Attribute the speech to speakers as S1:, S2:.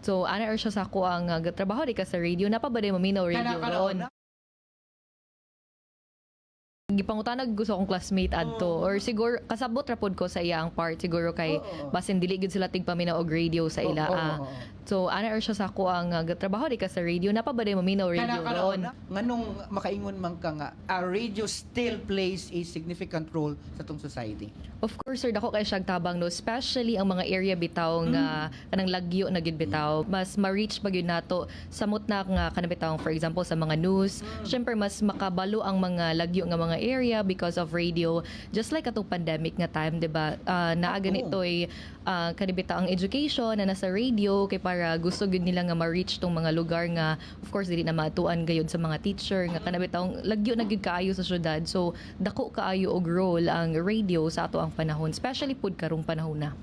S1: So ana siya sa ako ang trabaho di ka sa radio napabaday mo minaw radio ron. Gipangutanag gusto akong classmate adto or siguro kasabot ra pod ko sa iya ang part siguro kay basin dili gid sila tigpaminaw og radio sa ila. So ana siya sa ako ang trabaho di ka sa radio napabaday mo minaw radio ron.
S2: Nganong makaingon man ka nga a radio still plays a significant role sa tong society.
S1: Of course sir dako kay siyang tabang no especially ang mga area bitaw nga kanang lagyo na gid bitaw mas ma-reach pa gyud nato samot na nga kanang bitaw for example sa mga news. Syempre mas makabalo ang mga lagyo nga mga area because of radio just like atong pandemic nga time 'di ba naa ganitoy kanibita ang education na nasa radio kay para gusto gud nila nga ma-reach tong mga lugar nga of course dili na matuan gayud sa mga teacher nga kanabitang lagyo na gid kaayo sa syudad so dako kaayo og role ang radio sa ato ang panahon especially pud karong panahon na.